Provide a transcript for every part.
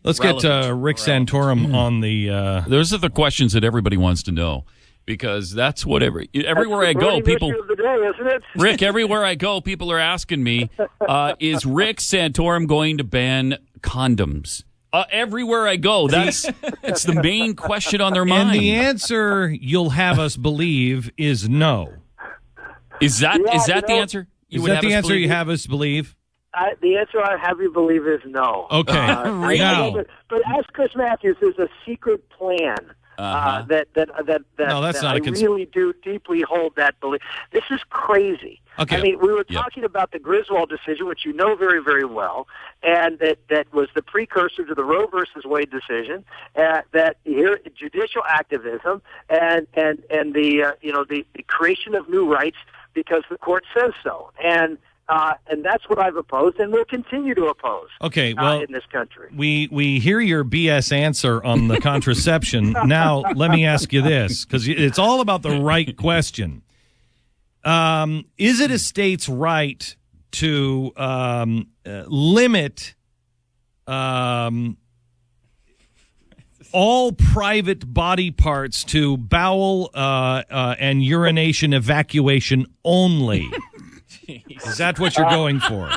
Let's get Rick Santorum on the... Those are the questions that everybody wants to know, because that's what everywhere I go, people... Of the day, isn't it? Rick, everywhere I go, people are asking me, is Rick Santorum going to ban condoms? Everywhere I go, it's the main question on their mind. And the answer, you'll have us believe, is no. Is that the answer? Is that the answer you have us believe? The answer I have you believe is no. Okay. But ask Chris Matthews. There's a secret plan that no, that's not I really do deeply hold that belief. This is crazy. Okay. I mean, we were talking about the Griswold decision, which you know very, very well, and that was the precursor to the Roe versus Wade decision. That here, judicial activism and the creation of new rights because the court says so, and that's what I've opposed and will continue to oppose. Okay, well, in this country, we hear your BS answer on the contraception. Now, let me ask you this, because it's all about the right question. Is it a state's right to limit all private body parts to bowel and urination evacuation only? Is that what you're going for?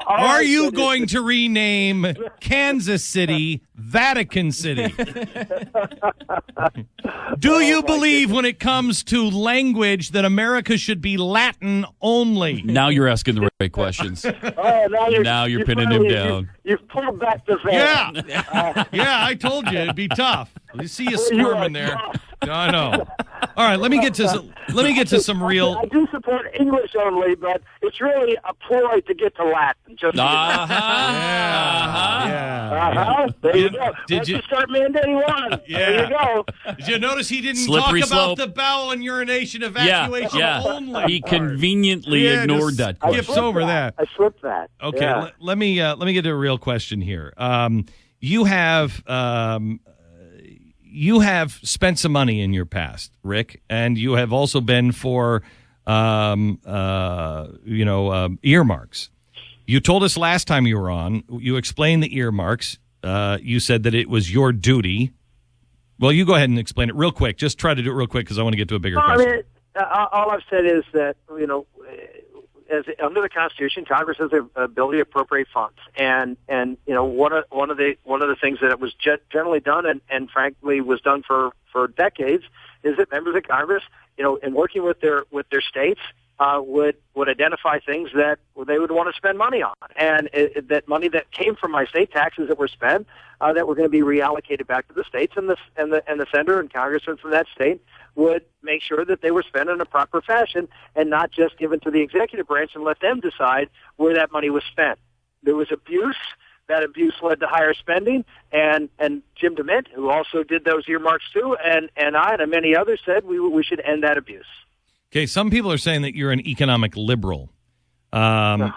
Are you going to rename Kansas City Vatican City? Do you believe when it comes to language that America should be Latin only? Now you're asking the right questions. Now you're pinning him down. You've pulled back the veil. Yeah, I told you it'd be tough. You see you squirming there. I know. All right, let me get to some real. I do support English only, but it's really a ploy to get to Latin. Just There you go. Did you start mandating one? Yeah. There you go. Did you notice he didn't Slippery talk slope. about the bowel and urination evacuation only? He conveniently ignored that question. Skips over that. I slipped that. Okay, Yeah. let me get to a real question here. You have spent some money in your past, Rick, and you have also been for earmarks. You told us last time you were on. You explained the earmarks. You said that it was your duty. Well, you go ahead and explain it real quick. Just try to do it real quick because I want to get to a bigger question. I mean, all I've said is that as under the Constitution, Congress has the ability to appropriate funds, and one of the things that was generally done and frankly was done for decades is that members of Congress, in working with their states, would identify things that they would want to spend money on, and that money that came from my state taxes that were spent that were going to be reallocated back to the states, and the senator and congressman from that state would make sure that they were spent in a proper fashion and not just given to the executive branch and let them decide where that money was spent. There was abuse. That abuse led to higher spending, and Jim DeMint, who also did those earmarks too, and I and many others said we should end that abuse. Okay, some people are saying that you're an economic liberal. I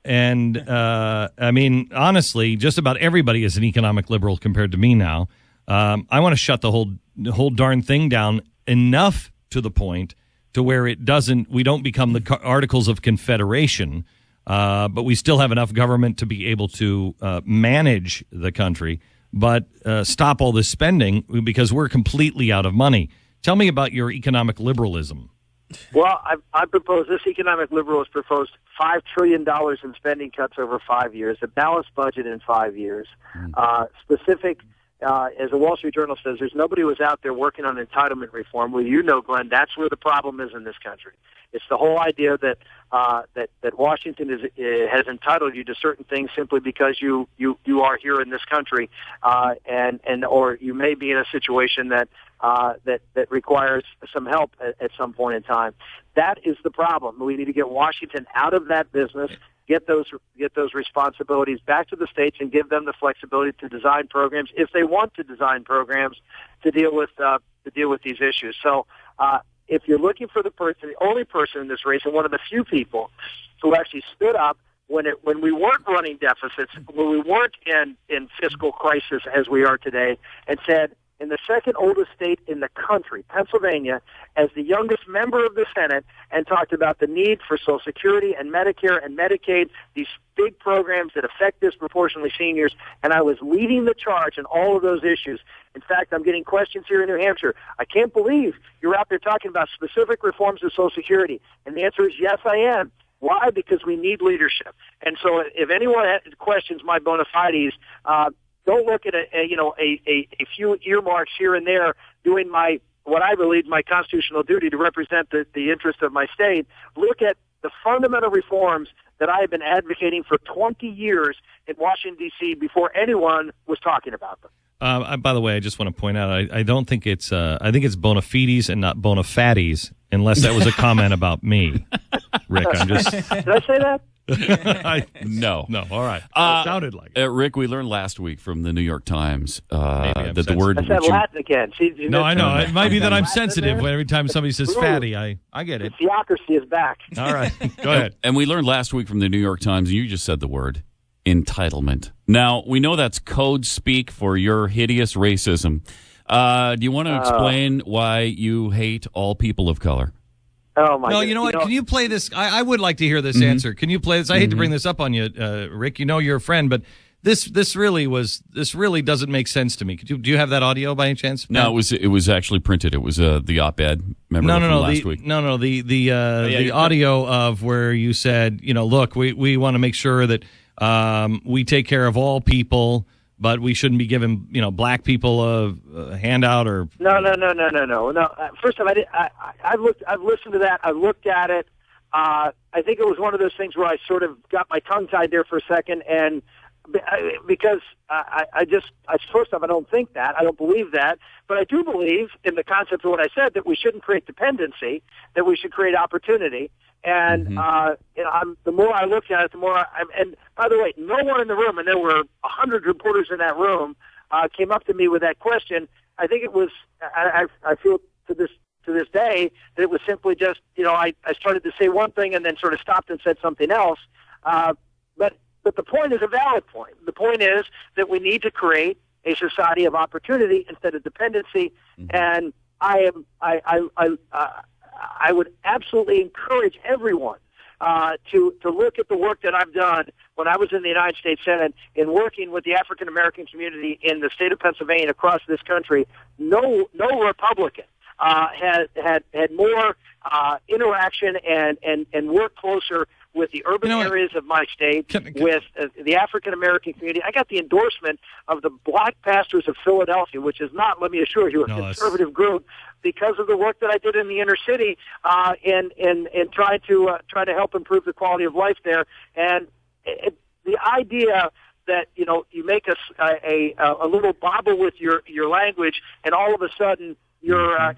mean, honestly, just about everybody is an economic liberal compared to me now. I want to shut the whole darn thing down enough to the point to where we don't become the Articles of Confederation, but we still have enough government to be able to manage the country, but stop all this spending because we're completely out of money. Tell me about your economic liberalism. Well, I propose this economic liberal has proposed $5 trillion in spending cuts over 5 years, a balanced budget in 5 years, specific. As the Wall Street Journal says, there's nobody who was out there working on entitlement reform. Well, Glenn, that's where the problem is in this country. It's the whole idea that Washington has entitled you to certain things simply because you are here in this country, or you may be in a situation that requires some help at some point in time. That is the problem. We need to get Washington out of that business, get those responsibilities back to the states, and give them the flexibility to design programs if they want to design programs to deal with these issues. So, if you're looking for the only person in this race, and one of the few people who actually stood up when we weren't running deficits, when we weren't in fiscal crisis as we are today, and said, in the second oldest state in the country, Pennsylvania, as the youngest member of the Senate, and talked about the need for Social Security and Medicare and Medicaid, these big programs that affect disproportionately seniors, and I was leading the charge on all of those issues. In fact, I'm getting questions here in New Hampshire. I can't believe you're out there talking about specific reforms of Social Security. And the answer is yes, I am. Why? Because we need leadership. And so if anyone questions my bona fides, don't look at a few earmarks here and there doing what I believe my constitutional duty to represent the interest of my state. Look at the fundamental reforms that I have been advocating for 20 years in Washington, D.C. before anyone was talking about them. By the way, I just want to point out, I don't think it's, I think it's bona fides and not bona fatties, unless that was a comment about me. Rick, I'm just... Did I say that? No. All right. It sounded like it. Rick, we learned last week from the New York Times that the word... I said Latin again. No, I know. It might be that I'm sensitive every time somebody says fatty. I get it. The theocracy is back. All right. Go ahead. And we learned last week from the New York Times, and you just said the word, entitlement. Now, we know that's code speak for your hideous racism. Do you want to explain why you hate all people of color? Oh my! No, you know what? Can you play this? I would like to hear this answer. Can you play this? I hate to bring this up on you, Rick. You know you're a friend, but this really doesn't make sense to me. Do you have that audio by any chance? No, it was actually printed. It was the op-ed. Remember from last week? No, the audio of where you said, look, we want to make sure that we take care of all people, but we shouldn't be giving black people a handout or no. First of all, I've listened to that. I've looked at it. I think it was one of those things where I sort of got my tongue tied there for a second, and because first off, I don't think that, I don't believe that, but I do believe in the concept of what I said, that we shouldn't create dependency, that we should create opportunity. And the more I looked at it, the more and by the way, no one in the room, and there were 100 reporters in that room, came up to me with that question. I think it was, I feel to this day that it was simply just, I started to say one thing and then sort of stopped and said something else. But the point is a valid point. The point is that we need to create a society of opportunity instead of dependency. And I would absolutely encourage everyone to look at the work that I've done when I was in the United States Senate in working with the African American community in the state of Pennsylvania across this country. No Republican had more interaction and work closer with the urban areas of my state, with the African American community. I got the endorsement of the Black Pastors of Philadelphia, which is not, let me assure you, a conservative group, because of the work that I did in the inner city in trying to help improve the quality of life there. And the idea that you make a little bobble with your language, and all of a sudden you're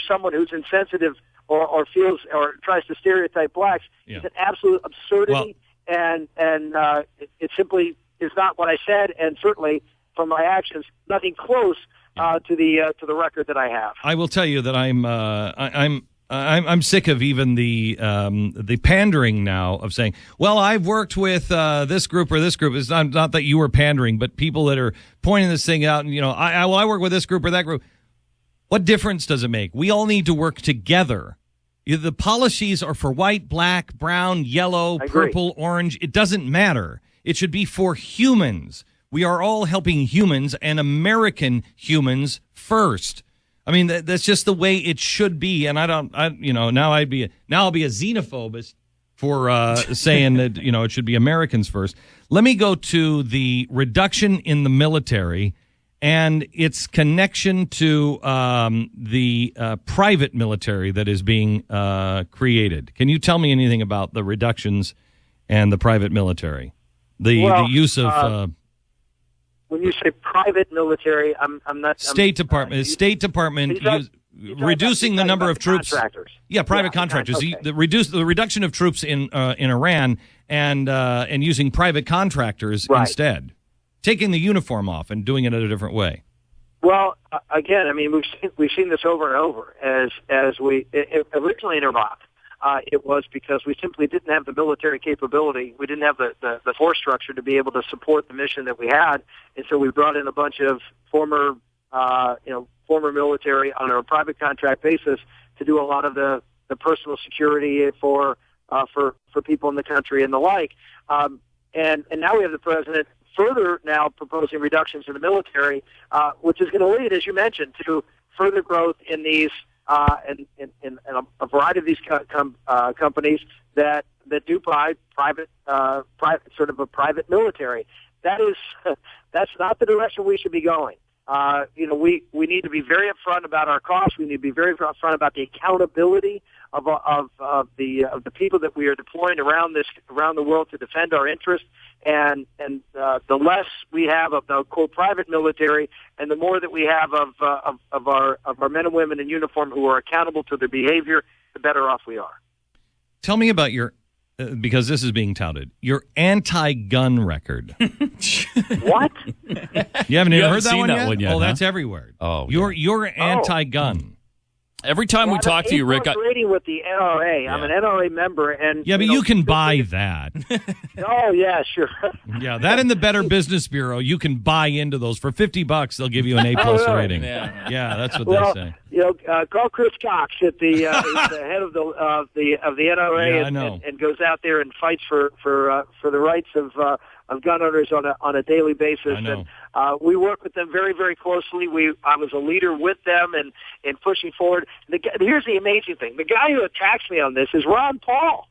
someone who's insensitive or feels or tries to stereotype blacks is an absolute absurdity, and it simply is not what I said, and certainly from my actions, nothing close to the record that I have. I will tell you that I'm sick of even the pandering now of saying, well, I've worked with this group or this group. It's not that you were pandering, but people that are pointing this thing out, and I work with this group or that group. What difference does it make? We all need to work together. The policies are for white, black, brown, yellow, purple, orange. It doesn't matter. It should be for humans. We are all helping humans and American humans first. I mean, that's just the way it should be. And now I'll be a xenophobe for saying that, it should be Americans first. Let me go to the reduction in the military and its connection to the private military that is being created. Can you tell me anything about the reductions and the private military? The use of when you say private military, I'm not State Department. State Department reducing the number of troops. Contractors. Yeah, private contractors. Okay. The reduction of troops in Iran and using private contractors instead. Taking the uniform off and doing it in a different way. Well, again, I mean, we've seen this over and over. As we originally in Iraq, it was because we simply didn't have the military capability. We didn't have the force structure to be able to support the mission that we had, and so we brought in a bunch of former former military on a private contract basis to do a lot of the personal security for people in the country and the like. And now we have the president further now proposing reductions in the military, which is going to lead, as you mentioned, to further growth in these in a variety of these companies that do buy private sort of a private military. That's not the direction we should be going. We need to be very upfront about our costs. We need to be very upfront about the accountability of the people that we are deploying around the world to defend our interests. And the less we have of the quote private military, and the more that we have of our men and women in uniform who are accountable to their behavior, the better off we are. Tell me about your. Because this is being touted, your anti-gun record. What? You haven't heard that one yet? Oh, that's everywhere. Oh, you're anti-gun. Every time we talk to you, Rick, rating with the NRA. Yeah. I'm an NRA member, and but you can buy that. Oh yeah, sure. Yeah, that in the Better Business Bureau, you can buy into those for $50. They'll give you an A+ rating. Yeah, that's what they say. Call Chris Cox at the head of the NRA, and goes out there and fights for the rights of gun owners on a daily basis. I know. And we work with them very, very closely. I was a leader with them in pushing forward. Here's the amazing thing: the guy who attacks me on this is Ron Paul.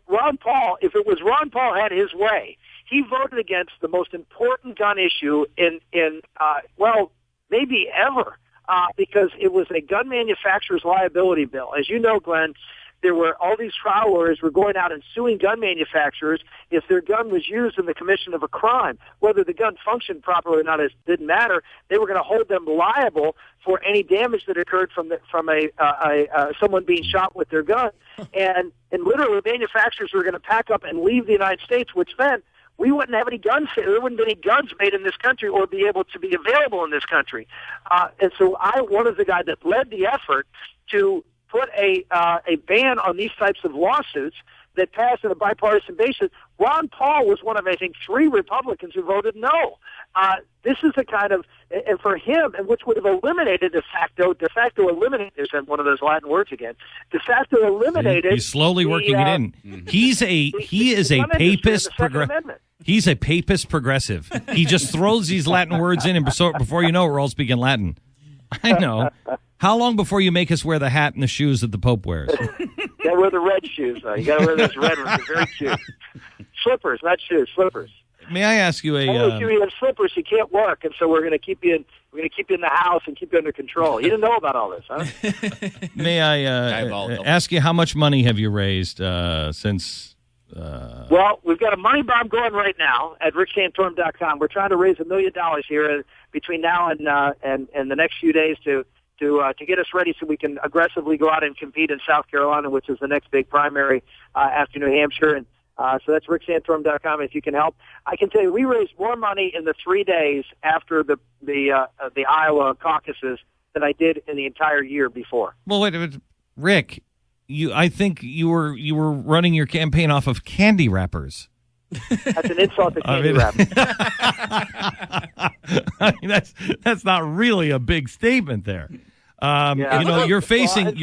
Ron Paul, if it was Ron Paul had his way, he voted against the most important gun issue in maybe ever. Because it was a gun manufacturer's liability bill. As you know, Glenn, there were all these trial lawyers were going out and suing gun manufacturers if their gun was used in the commission of a crime. Whether the gun functioned properly or not, it didn't matter. They were going to hold them liable for any damage that occurred from someone being shot with their gun. And literally, manufacturers were going to pack up and leave the United States, which meant we wouldn't have any guns. There wouldn't be any guns made in this country or be able to be available in this country. And so I was the guy that led the effort to put a ban on these types of lawsuits that passed on a bipartisan basis. Ron Paul was one of, I think, 3 Republicans who voted no. This is the kind of, and for him, and which would have eliminated de facto eliminated, there's one of those Latin words again, de facto eliminated. He's slowly working it in. He is a papist progressive. He's a papist progressive. He just throws these Latin words in, and before you know it, we're all speaking Latin. I know. How long before you make us wear the hat and the shoes that the Pope wears? You got to wear the red shoes, though. You got to wear those red ones. They're very cute. Slippers, not shoes. Slippers. May I ask you if you have slippers, you can't work, and so we're going to keep you in. We're going to keep you in the house and keep you under control. You didn't know about all this, huh? May I ask you how much money have you raised since? Well, we've got a money bomb going right now at ricksantorum.com. We're trying to raise $1 million here between now and the next few days to get us ready so we can aggressively go out and compete in South Carolina, which is the next big primary after New Hampshire. And so that's ricksantorum.com. If you can help, I can tell you we raised more money in the 3 days after the Iowa caucuses than I did in the entire year before. Well, wait, Rick. I think you were running your campaign off of candy wrappers. That's an insult to candy wrappers. I mean, that's not really a big statement there. You're facing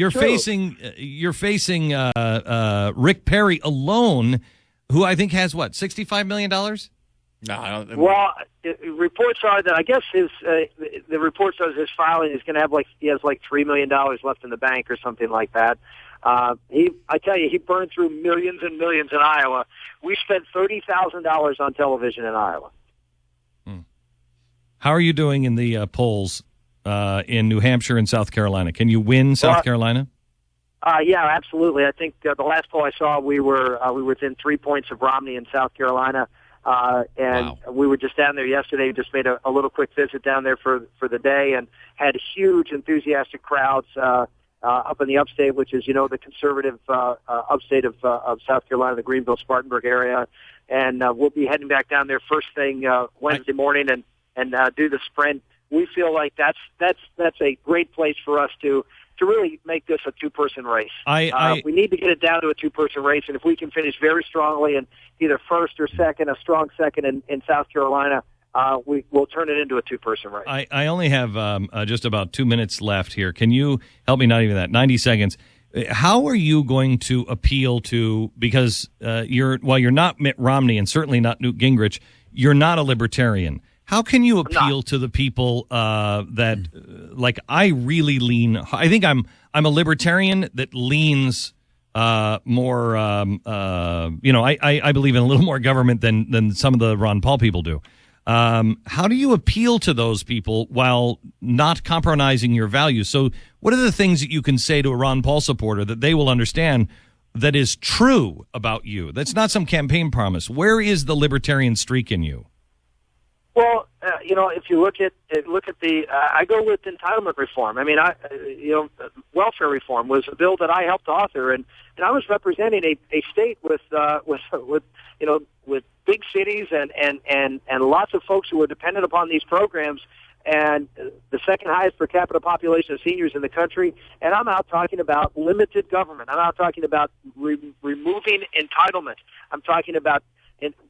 Rick Perry alone, who I think has $65 million. No, I don't. Well, reports are that I guess the report says his filing is going to have he has $3 million left in the bank or something like that. I tell you, he burned through millions and millions in Iowa. We spent $30,000 on television in Iowa. How are you doing in the polls in New Hampshire and South Carolina? Can you win South Carolina? Yeah, absolutely. I think the last poll I saw, we were within 3 points of Romney in South Carolina. We were just down there yesterday. Just made a little quick visit down there for the day and had huge enthusiastic crowds up in the upstate, which is, the conservative upstate of South Carolina, the Greenville-Spartanburg area. And we'll be heading back down there first thing Wednesday morning and do the sprint. We feel like that's a great place for us to really make this a two-person race. We need to get it down to a two-person race, and if we can finish very strongly in either first or second, a strong second in South Carolina, we'll turn it into a two-person race. I only have just about 2 minutes left here. Can you help me? Not even that. 90 seconds. How are you going to appeal to, because you're not Mitt Romney and certainly not Newt Gingrich, you're not a libertarian. How can you appeal to the people that, like, I really lean, I think I'm a libertarian that leans more, I believe in a little more government than some of the Ron Paul people do. How do you appeal to those people while not compromising your values? So what are the things that you can say to a Ron Paul supporter that they will understand that is true about you? That's not some campaign promise. Where is the libertarian streak in you? Well, if you look at the, I go with entitlement reform. I mean, welfare reform was a bill that I helped author, and I was representing a state with big cities and lots of folks who were dependent upon these programs, and the second highest per capita population of seniors in the country. And I'm out talking about limited government. I'm out talking about removing entitlement. I'm talking about,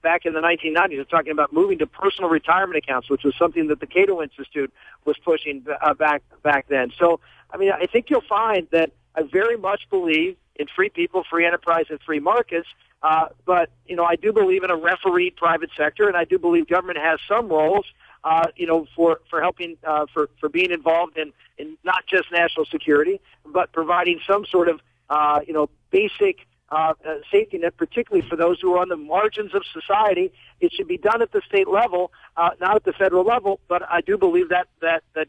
back in the 1990s, I'm talking about moving to personal retirement accounts, which was something that the Cato Institute was pushing back then. So, I mean, I think you'll find that I very much believe in free people, free enterprise, and free markets. But, I do believe in a refereed private sector, and I do believe government has some roles, for helping, for being involved in not just national security, but providing some sort of, basic safety net, particularly for those who are on the margins of society. It should be done at the state level, not at the federal level. But I do believe that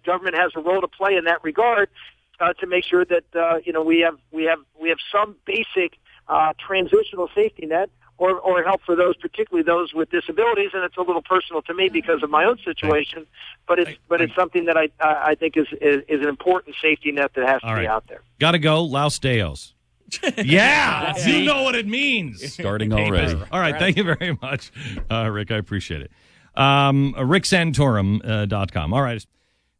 government has a role to play in that regard, to make sure that we have some basic transitional safety net or help for those, particularly those with disabilities. And it's a little personal to me because of my own situation, but it's something that I think is an important safety net that has to be out there. Got to go, Laos Deos. Yeah, you know what it means. Starting already. All right, thank you very much, Rick. I appreciate it. RickSantorum.com. All right.